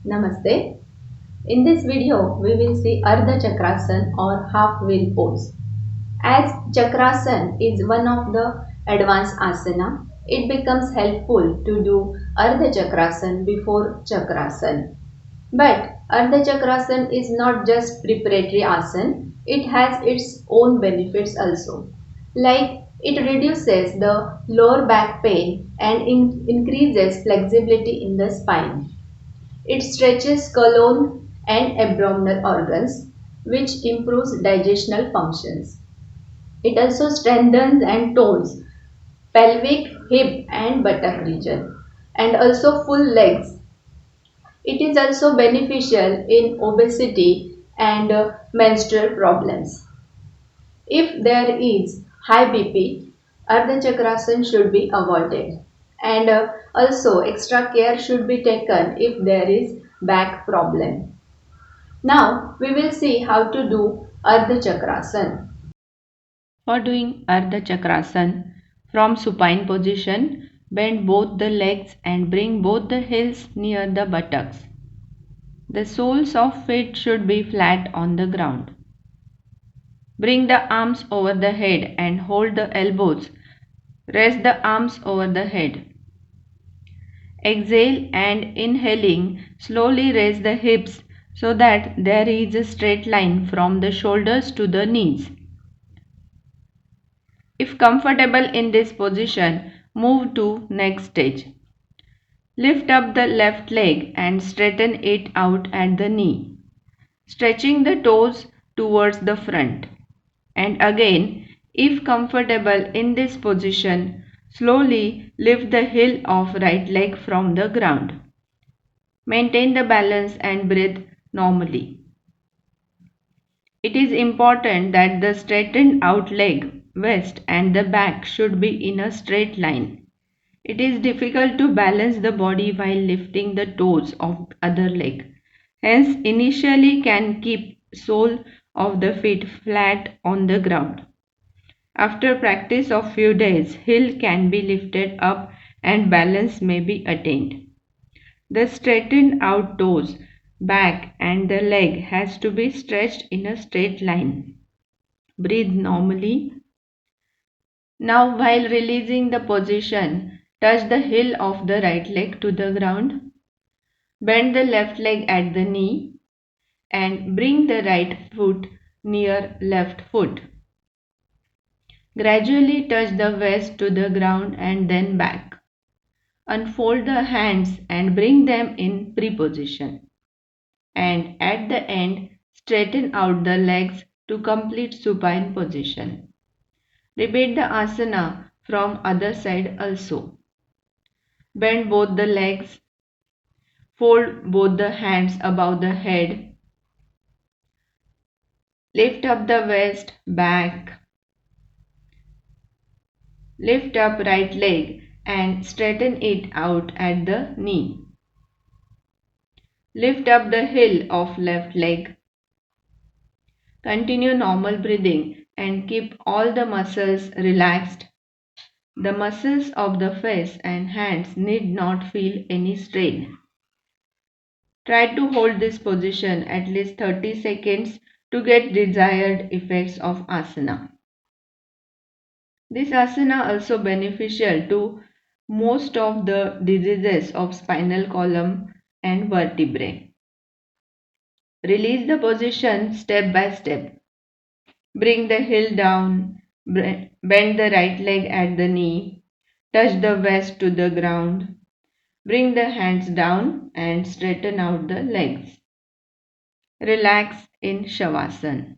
Namaste. In this video, we will see Ardha Chakrasana or half wheel pose. As Chakrasana is one of the advanced asana, it becomes helpful to do Ardha Chakrasana before Chakrasana. But Ardha Chakrasana is not just preparatory asana, it has its own benefits also. Like it reduces the lower back pain and increases flexibility in the spine. It stretches colon and abdominal organs, which improves digestional functions. It also strengthens and tones pelvic, hip and buttock region and also full legs. It is also beneficial in obesity and menstrual problems. If there is high BP, Ardha Chakrasana should be avoided. And also extra care should be taken if there is back problem. Now we will see how to do Ardha Chakrasana. For doing Ardha Chakrasana, from supine position, bend both the legs and bring both the heels near the buttocks. The soles of feet should be flat on the ground. Bring the arms over the head and hold the elbows. Rest the arms over the head. Exhale and inhaling, slowly raise the hips so that there is a straight line from the shoulders to the knees. If comfortable in this position, move to next stage. Lift up the left leg and straighten it out at the knee, stretching the toes towards the front. And again, if comfortable in this position, slowly lift the heel of right leg from the ground. Maintain the balance and breathe normally. It is important that the straightened out leg, waist and the back should be in a straight line. It is difficult to balance the body while lifting the toes of other leg. Hence, initially can keep sole of the feet flat on the ground. After practice of few days, heel can be lifted up and balance may be attained. The straightened out toes, back and the leg has to be stretched in a straight line. Breathe normally. Now while releasing the position, touch the heel of the right leg to the ground. Bend the left leg at the knee and bring the right foot near left foot. Gradually touch the waist to the ground and then back. Unfold the hands and bring them in pre-position. And at the end, straighten out the legs to complete supine position. Repeat the asana from other side also. Bend both the legs. Fold both the hands above the head. Lift up the waist, back. Lift up right leg and straighten it out at the knee. Lift up the heel of left leg. Continue normal breathing and keep all the muscles relaxed. The muscles of the face and hands need not feel any strain. Try to hold this position at least 30 seconds to get desired effects of asana. This asana also beneficial to most of the diseases of spinal column and vertebrae. Release the position step by step. Bring the heel down, bend the right leg at the knee, touch the waist to the ground. Bring the hands down and straighten out the legs. Relax in Shavasana.